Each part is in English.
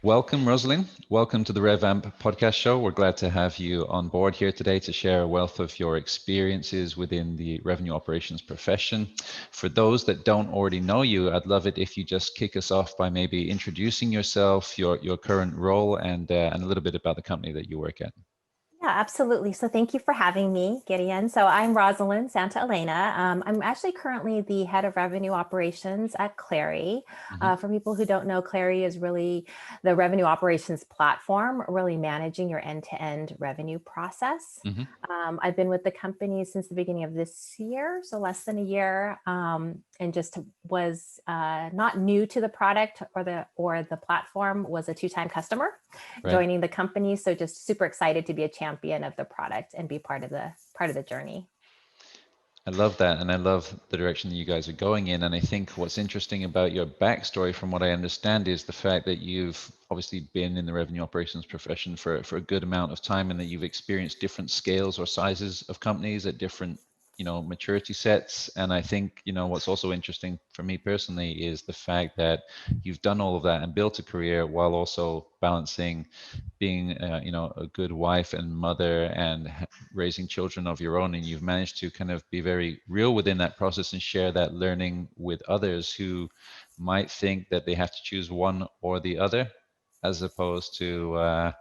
Welcome, Rosalyn. Welcome to the RevAmp podcast show. We're glad to have you on board here today to share a wealth of your experiences within the revenue operations profession. For those that don't already know you, I'd love it if you just kick us off by maybe introducing yourself, your current role, and a little bit about the company that you work at. Yeah, absolutely. So thank you for having me, Gideon. So I'm Rosalyn Santa Elena. I'm actually currently the head of revenue operations at Clari. For people who don't know, Clari is really the revenue operations platform, really managing your end-to-end revenue process. I've been with the company since the beginning of this year, so less than a year, and just was not new to the product or the platform. Was a two-time customer joining the company. So just super excited to be a champion of the product and be part of the journey. I love that, and I love the direction that you guys are going in. And I think what's interesting about your backstory, from what I understand, is the fact that you've obviously been in the revenue operations profession for a good amount of time, and that you've experienced different scales or sizes of companies at different maturity sets. And I think what's also interesting for me personally is the fact that you've done all of that and built a career while also balancing being a good wife and mother and raising children of your own, and you've managed to kind of be very real within that process and share that learning with others who might think that they have to choose one or the other, as opposed to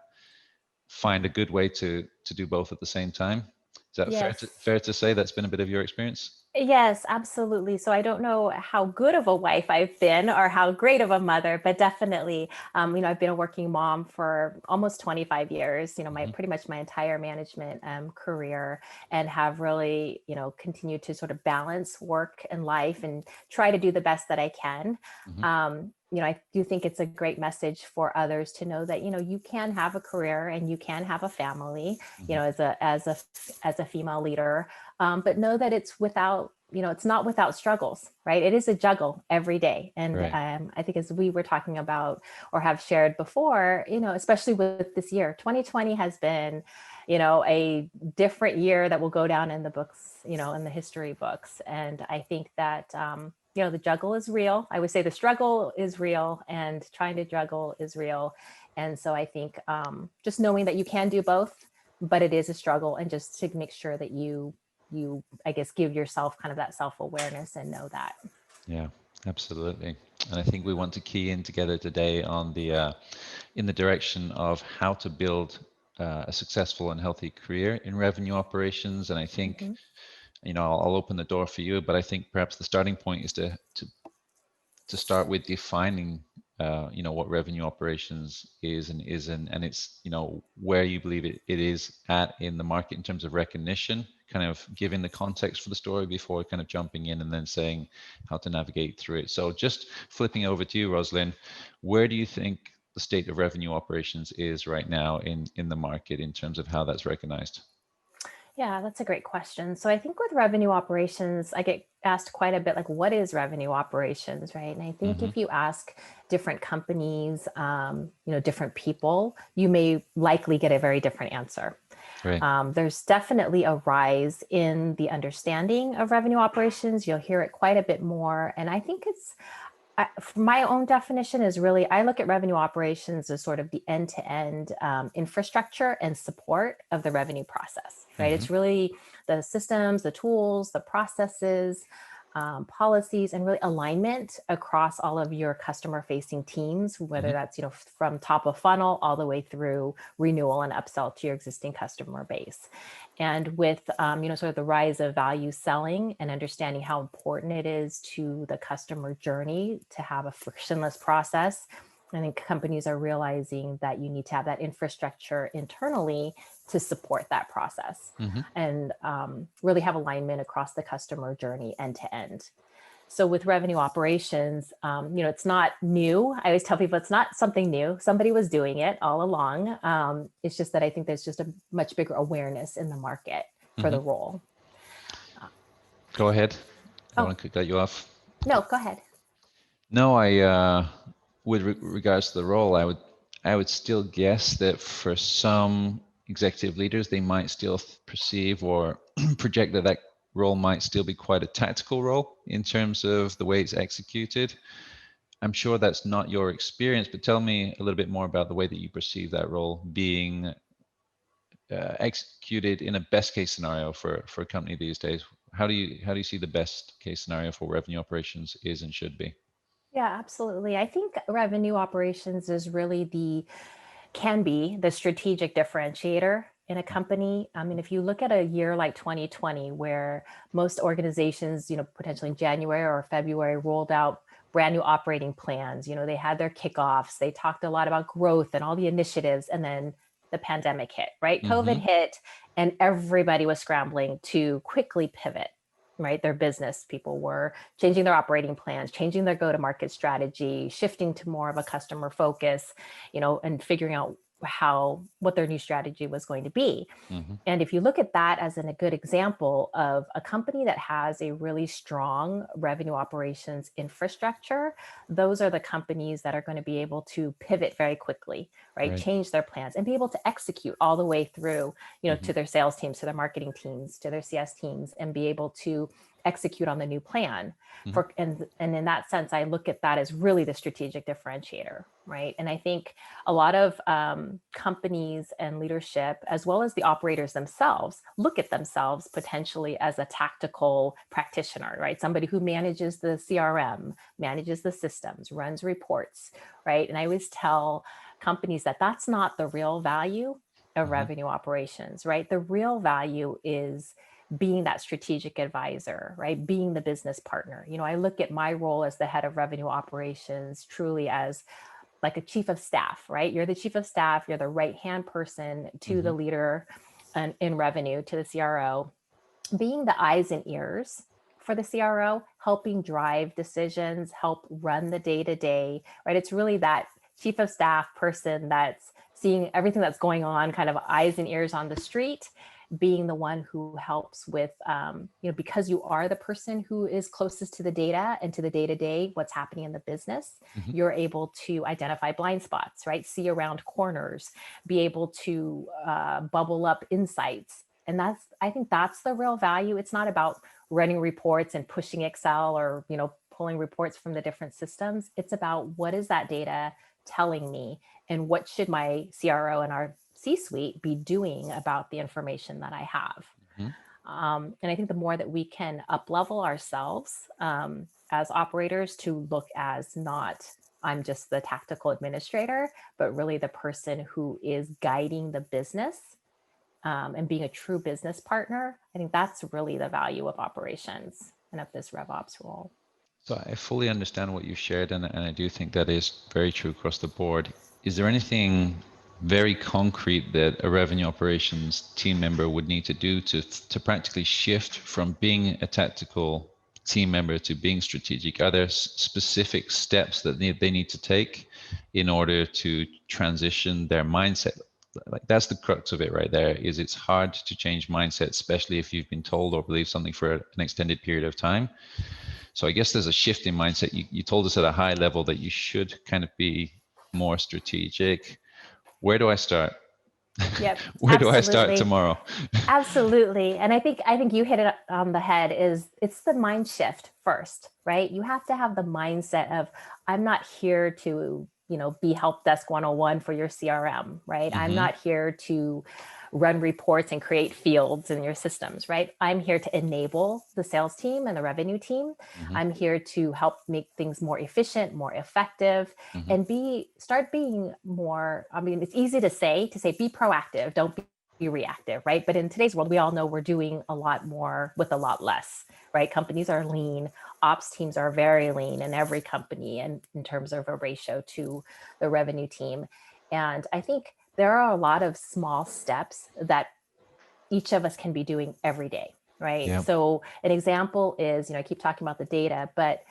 find a good way to do both at the same time. Is that fair to say that's been a bit of your experience? Yes, absolutely. So I don't know how good of a wife I've been or how great of a mother, but definitely, I've been a working mom for almost 25 years, pretty much my entire management career, and have really, continued to sort of balance work and life and try to do the best that I can. I do think it's a great message for others to know that, you can have a career and you can have a family, as a female leader, but know that it's not without struggles, right? It is a juggle every day. And I think, as we were talking about or have shared before, especially with this year, 2020 has been, a different year that will go down in the books, in the history books. And I think that, the juggle is real. I would say the struggle is real and trying to juggle is real. And so I think just knowing that you can do both, but it is a struggle, and just to make sure that you, I guess, give yourself kind of that self-awareness and know that. Yeah, absolutely. And I think we want to key in together today on in the direction of how to build a successful and healthy career in revenue operations. And I think, I'll open the door for you, but I think perhaps the starting point is to start with defining, what revenue operations is and isn't, and it's, where you believe it is at in the market in terms of recognition, kind of giving the context for the story before kind of jumping in and then saying how to navigate through it. So just flipping over to you, Rosalyn, where do you think the state of revenue operations is right now in the market in terms of how that's recognized? Yeah, that's a great question. So I think with revenue operations, I get asked quite a bit, like, what is revenue operations, right? And I think if you ask different companies, different people, you may likely get a very different answer. Right. There's definitely a rise in the understanding of revenue operations. You'll hear it quite a bit more. And I think my own definition is really, I look at revenue operations as sort of the end-to-end infrastructure and support of the revenue process, right? It's really the systems, the tools, the processes, policies, and really alignment across all of your customer-facing teams, whether that's, from top of funnel all the way through renewal and upsell to your existing customer base. And with, sort of the rise of value selling and understanding how important it is to the customer journey to have a frictionless process, I think companies are realizing that you need to have that infrastructure internally to support that process and really have alignment across the customer journey end to end. So with revenue operations, it's not new. I always tell people it's not something new. Somebody was doing it all along. It's just that I think there's just a much bigger awareness in the market for the role. Go ahead. I want to cut you off. No, go ahead. No, with regards to the role, I would still guess that for some executive leaders, they might still perceive or project that role might still be quite a tactical role in terms of the way it's executed. I'm sure that's not your experience, but tell me a little bit more about the way that you perceive that role being executed in a best case scenario for a company these days. How do you see the best case scenario for revenue operations is and should be? Yeah, absolutely. I think revenue operations is really can be the strategic differentiator in a company. I mean, if you look at a year like 2020, where most organizations, potentially in January or February, rolled out brand new operating plans, they had their kickoffs, they talked a lot about growth and all the initiatives, and then the pandemic hit, right? COVID hit, and everybody was scrambling to quickly pivot. Right, their business people were changing their operating plans, changing their go-to-market strategy, shifting to more of a customer focus, and figuring out what their new strategy was going to be. And if you look at that as a good example of a company that has a really strong revenue operations infrastructure, those are the companies that are going to be able to pivot very quickly, right? Change their plans and be able to execute all the way through, to their sales teams, to their marketing teams, to their CS teams, and be able to execute on the new plan. And in that sense, I look at that as really the strategic differentiator, right? And I think a lot of companies and leadership, as well as the operators themselves, look at themselves potentially as a tactical practitioner, right? Somebody who manages the CRM, manages the systems, runs reports, right? And I always tell companies that that's not the real value of revenue operations, right? The real value is being that strategic advisor, right? Being the business partner. I look at my role as the head of revenue operations truly as like a chief of staff, right? You're the chief of staff, you're the right-hand person to the leader in revenue, to the CRO, being the eyes and ears for the CRO, helping drive decisions, help run the day-to-day, right? It's really that chief of staff person that's seeing everything that's going on, kind of eyes and ears on the street, being the one who helps with, because you are the person who is closest to the data and to the day-to-day, what's happening in the business, you're able to identify blind spots, right? See around corners, be able to bubble up insights. And I think that's the real value. It's not about running reports and pushing Excel or, pulling reports from the different systems. It's about what is that data telling me and what should my CRO and our C-suite be doing about the information that I have. And I think the more that we can up-level ourselves as operators to look as not, I'm just the tactical administrator, but really the person who is guiding the business and being a true business partner, I think that's really the value of operations and of this RevOps role. So I fully understand what you shared, and I do think that is very true across the board. Is there anything very concrete that a revenue operations team member would need to do to practically shift from being a tactical team member to being strategic? Are there specific steps that they need to take in order to transition their mindset? Like, that's the crux of it right there, is it's hard to change mindset, especially if you've been told or believe something for an extended period of time. So I guess there's a shift in mindset. You told us at a high level that you should kind of be more strategic. Where do I start? Yep, Where do I start absolutely. tomorrow? Absolutely. And I think you hit it on the head. It's the mind shift first, right? You have to have the mindset of, I'm not here to, be help desk 101 for your CRM, right? I'm not here to run reports and create fields in your systems, right? I'm here to enable the sales team and the revenue team. I'm here to help make things more efficient, more effective, and start being more, I mean, it's easy to say be proactive, don't be reactive, right? But in today's world, we all know we're doing a lot more with a lot less, right? Companies are lean. Ops teams are very lean in every company, and in terms of a ratio to the revenue team. And I think there are a lot of small steps that each of us can be doing every day, right? Yeah. So an example is, I keep talking about the data, but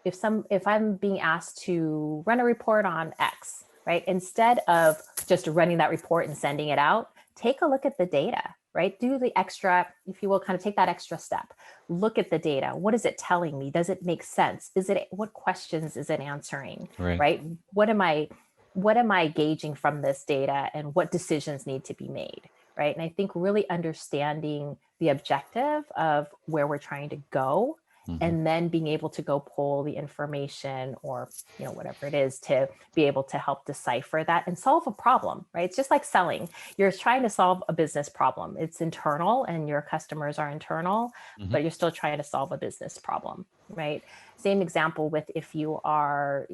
if I'm being asked to run a report on X, right? Instead of just running that report and sending it out, take a look at the data, right? Do the extra, if you will, kind of take that extra step. Look at the data. What is it telling me? Does it make sense? What questions is it answering, right? What am I gauging from this data, and what decisions need to be made, right? And I think really understanding the objective of where we're trying to go and then being able to go pull the information or, whatever it is, to be able to help decipher that and solve a problem, right? It's just like selling. You're trying to solve a business problem. It's internal and your customers are internal, but you're still trying to solve a business problem, right? Same example with if you are,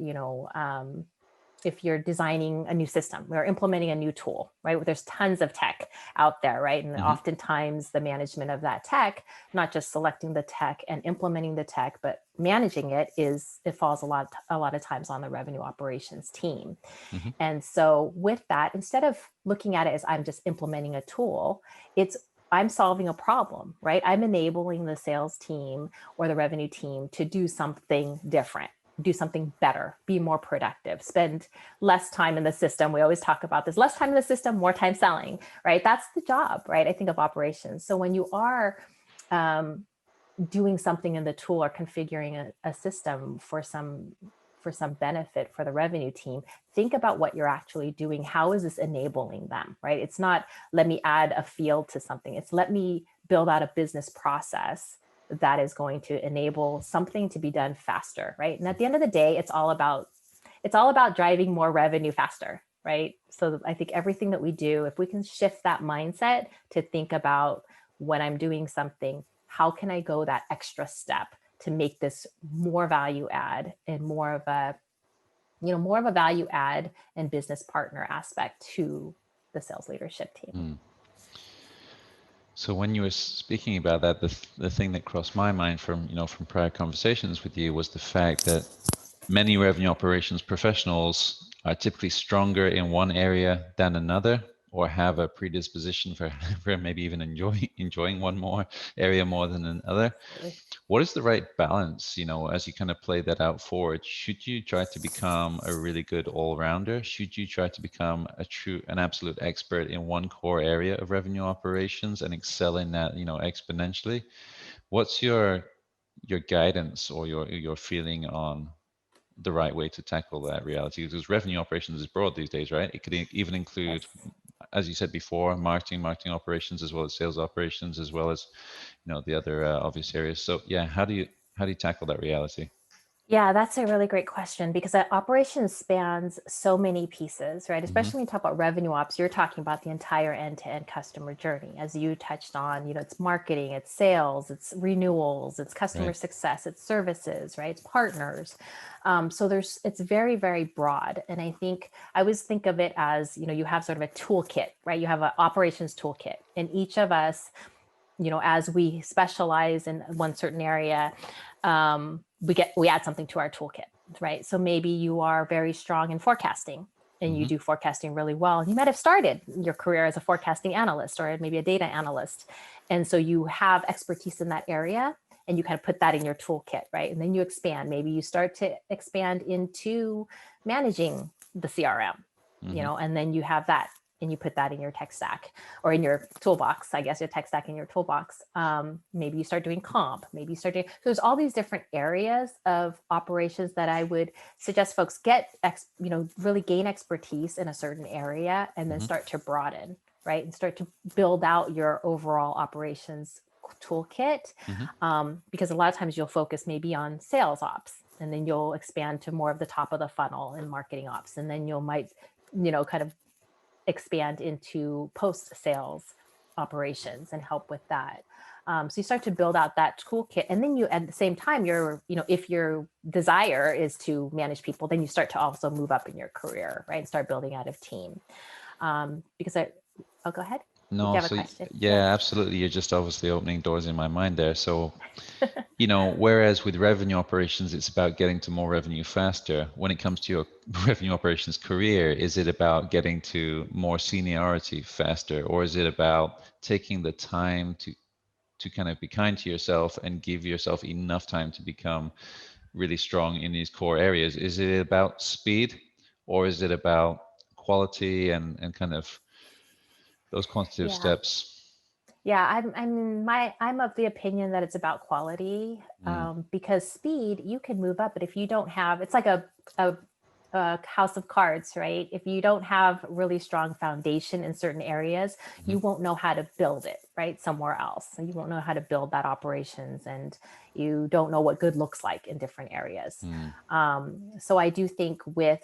if you're designing a new system or implementing a new tool, right? There's tons of tech out there, right? And oftentimes the management of that tech, not just selecting the tech and implementing the tech, but managing it falls a lot of times on the revenue operations team. And so with that, instead of looking at it as I'm just implementing a tool, I'm solving a problem, right? I'm enabling the sales team or the revenue team to do something different, do something better, be more productive, spend less time in the system. We always talk about this, less time in the system, more time selling, right? That's the job, right? I think of operations. So when you are doing something in the tool or configuring a system for some benefit for the revenue team, think about what you're actually doing. How is this enabling them, right? It's not let me add a field to something. It's let me build out a business process that is going to enable something to be done faster, right? And at the end of the day, it's all about driving more revenue faster, right? So I think everything that we do, if we can shift that mindset to think about when I'm doing something, how can I go that extra step to make this more value add and more of a value add and business partner aspect to the sales leadership team. So when you were speaking about that, the thing that crossed my mind from prior conversations with you was the fact that many revenue operations professionals are typically stronger in one area than another, or have a predisposition for maybe even enjoying one more area more than another. Absolutely. What is the right balance, as you kind of play that out forward? Should you try to become a really good all-rounder? Should you try to become an absolute expert in one core area of revenue operations and excel in that, exponentially? What's your guidance or your feeling on the right way to tackle that reality? Because revenue operations is broad these days, right? It could even include, as you said before, marketing operations, as well as sales operations, as well as the other obvious areas. So yeah, how do you tackle that reality? Yeah, that's a really great question, because operations spans so many pieces, right? Especially when you talk about revenue ops, you're talking about the entire end-to-end customer journey. As you touched on, it's marketing, it's sales, it's renewals, it's customer success, it's services, right? It's partners. So it's very, very broad. And I think I always think of it as, you have sort of a toolkit, right? You have an operations toolkit, and each of us, as we specialize in one certain area, we add something to our toolkit, right? So maybe you are very strong in forecasting and you do forecasting really well. And you might have started your career as a forecasting analyst or maybe a data analyst. And so you have expertise in that area and you kind of put that in your toolkit, right? And then you expand. Maybe you start to expand into managing the CRM, and then you have that and you put that in your tech stack or in your toolbox, I guess, your tech stack in your toolbox. Maybe you start doing comp, maybe you start doing, so there's all these different areas of operations that I would suggest folks get, really gain expertise in a certain area and then start to broaden, right? And start to build out your overall operations toolkit. Because a lot of times you'll focus maybe on sales ops, and then you'll expand to more of the top of the funnel in marketing ops. And then might kind of expand into post-sales operations and help with that. So you start to build out that toolkit, and then at the same time, if your desire is to manage people, then you start to also move up in your career, right? And start building out a team. Because I'll go ahead. No, you have so a question? yeah, absolutely. You're just obviously opening doors in my mind there. So, whereas with revenue operations, it's about getting to more revenue faster. When it comes to your revenue operations career, is it about getting to more seniority faster, or is it about taking the time to kind of be kind to yourself and give yourself enough time to become really strong in these core areas? Is it about speed, or is it about quality and kind of those quantitative steps? Yeah, I'm of the opinion that it's about quality, because speed, you can move up, but if you don't have, it's like a a house of cards, right? If you don't have really strong foundation in certain areas, you won't know how to build it, right? Somewhere else. So you won't know how to build that operations, and you don't know what good looks like in different areas. So I do think with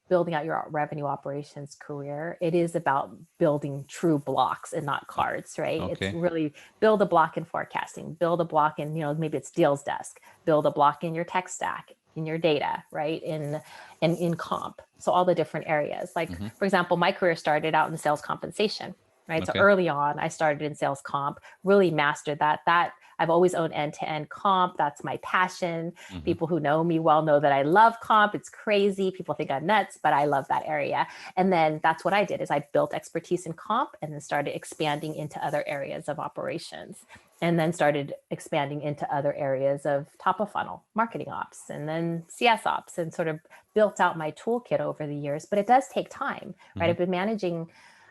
building out your revenue operations career, it is about building true blocks and not cards, right? It's Okay. really build a block in forecasting, build a block in, maybe it's deals desk, build a block in your tech stack, in your data, right? In comp. So all the different areas. Like, for example, my career started out in sales compensation, right? So Okay. early on, I started in sales comp, really mastered that. I've always owned end-to-end comp. That's my passion. People who know me well know that I love comp. It's crazy. People think I'm nuts, but I love that area. And then that's what I did is I built expertise in comp and then started expanding into other areas of operations, and then started expanding into other areas of top of funnel, marketing ops, and then CS ops, and sort of built out my toolkit over the years. But it does take time, right? I've been managing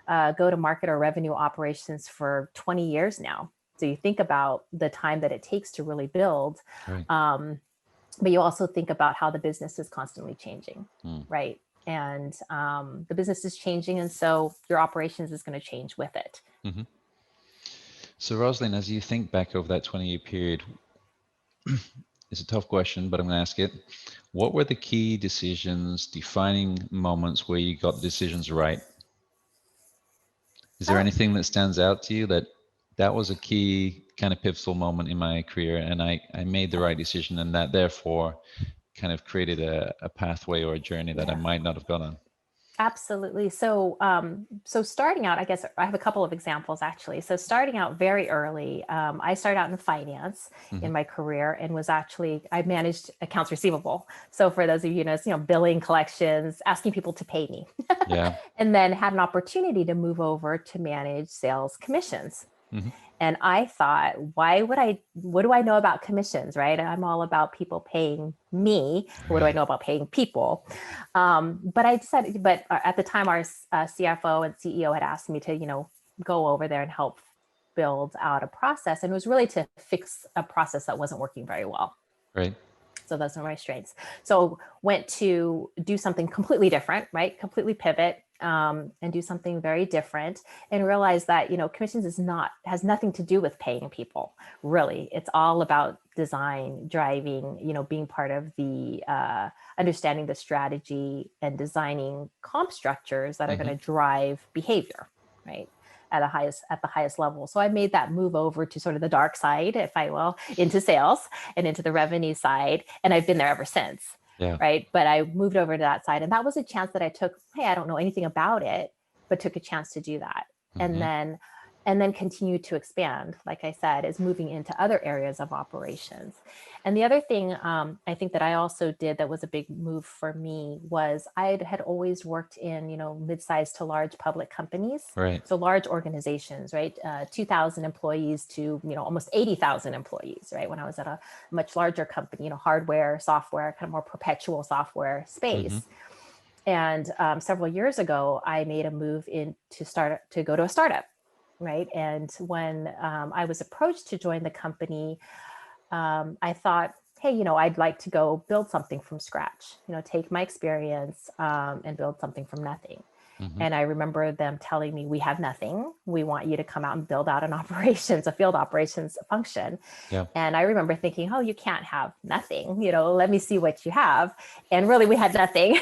go-to-market or revenue operations for 20 years now. So you think about the time that it takes to really build, Right. but you also think about how the business is constantly changing, right? And the business is changing, and so your operations is going to change with it. So Rosalyn, as you think back over that 20-year period, it's a tough question, but I'm going to ask it. What were the key decisions, defining moments where you got the decisions right? Is there Oh, anything that stands out to you that was a key kind of pivotal moment in my career, and I made the right decision, and that therefore kind of created a pathway or a journey that I yeah. might not have gone on? Absolutely. So starting out, I guess I have a couple of examples actually. So starting out very early, I started out in finance in my career, and I managed accounts receivable. So for those of you who know, billing, collections, asking people to pay me, Yeah. and then had an opportunity to move over to manage sales commissions. And I thought, what do I know about commissions, right? I'm all about people paying me. What do I know about paying people? But I decided, but at the time, our CFO and CEO had asked me to, go over there and help build out a process. And it was really to fix a process that wasn't working very well. Right. So those are my strengths. So went to do something completely different, right? Completely pivot and do something very different, and realize that commissions has nothing to do with paying people. Really, it's all about design, driving, being part of the understanding the strategy and designing comp structures that are going to drive behavior, right? At the highest level. So I made that move over to sort of the dark side, if I will, into sales and into the revenue side. And I've been there ever since. Yeah. Right. But I moved over to that side. And that was a chance that I took. Hey, I don't know anything about it, but took a chance to do that. And then continue to expand, like I said, is moving into other areas of operations. And the other thing I think that I also did that was a big move for me was I had always worked in, mid-sized to large public companies. Right. So large organizations, right? 2,000 employees to, almost 80,000 employees, right? When I was at a much larger company, hardware, software, kind of more perpetual software space. And several years ago, I made a move to go to a startup. Right. And when I was approached to join the company, I thought, hey, I'd like to go build something from scratch, take my experience and build something from nothing. And I remember them telling me, we have nothing. We want you to come out and build out a field operations function. Yeah. And I remember thinking, oh, you can't have nothing, let me see what you have. And really, we had nothing.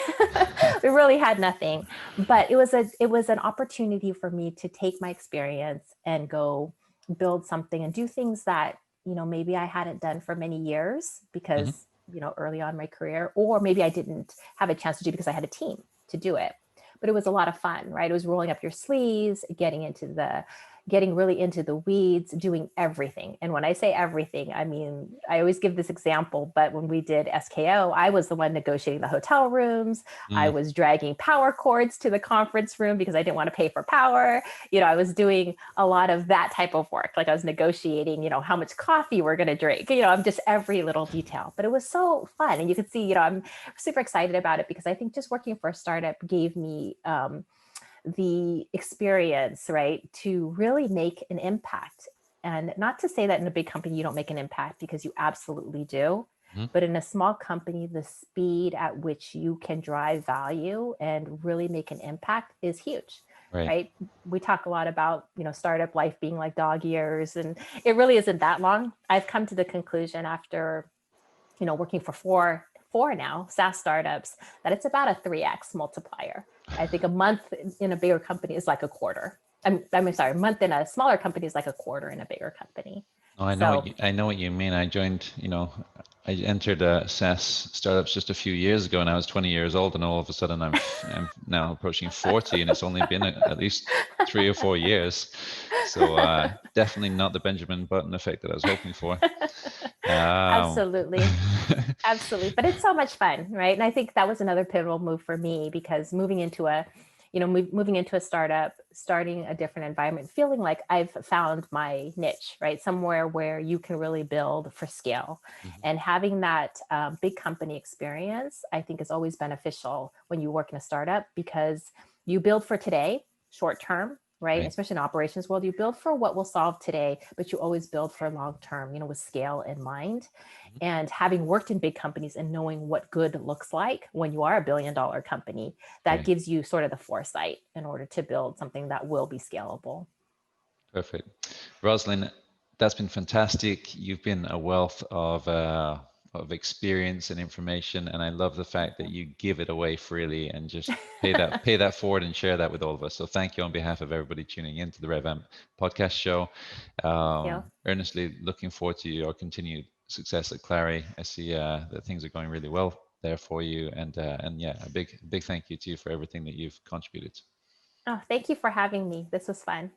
We really had nothing. But it was an opportunity for me to take my experience and go build something and do things that, maybe I hadn't done for many years because, early on in my career, or maybe I didn't have a chance to do because I had a team to do it. But it was a lot of fun, right? It was rolling up your sleeves, getting really into the weeds, doing everything. And when I say everything, I mean, I always give this example, but when we did SKO, I was the one negotiating the hotel rooms. I was dragging power cords to the conference room because I didn't want to pay for power. I was doing a lot of that type of work. Like I was negotiating, how much coffee we're going to drink, I'm just every little detail, but it was so fun. And you could see, I'm super excited about it because I think just working for a startup gave me, the experience, right, to really make an impact. And not to say that in a big company you don't make an impact, because you absolutely do. Mhm. But in a small company, the speed at which you can drive value and really make an impact is huge, Right. right? We talk a lot about, startup life being like dog years, and it really isn't that long. I've come to the conclusion after, working for four now SaaS startups, that it's about a 3x multiplier. I think a month in a bigger company is like a quarter. I'm sorry, a month in a smaller company is like a quarter in a bigger company. Oh, So I know what you mean. I joined, I entered SaaS startups just a few years ago, and I was 20 years old, and all of a sudden I'm now approaching 40, and it's only been at least 3 or 4 years. So definitely not the Benjamin Button effect that I was hoping for. absolutely. Absolutely. But it's so much fun, right? And I think that was another pivotal move for me, because moving into a startup, starting a different environment, feeling like I've found my niche, right? Somewhere where you can really build for scale. Mhm. And having that big company experience, I think, is always beneficial when you work in a startup, because you build for today, short term, right? Right. Especially in operations world, you build for what will solve today, but you always build for long term, with scale in mind. Mhm. And having worked in big companies and knowing what good looks like when you are a $1 billion company, that Right. gives you sort of the foresight in order to build something that will be scalable. Perfect. Rosalyn, that's been fantastic. You've been a wealth of experience and information, and I love the fact that you give it away freely and just pay that forward and share that with all of us. So thank you on behalf of everybody tuning in to the RevAmp podcast show. Thank you. Earnestly looking forward to your continued success at Clari. I see that things are going really well there for you, and yeah, a big thank you to you for everything that you've contributed. Oh, thank you for having me. This was fun.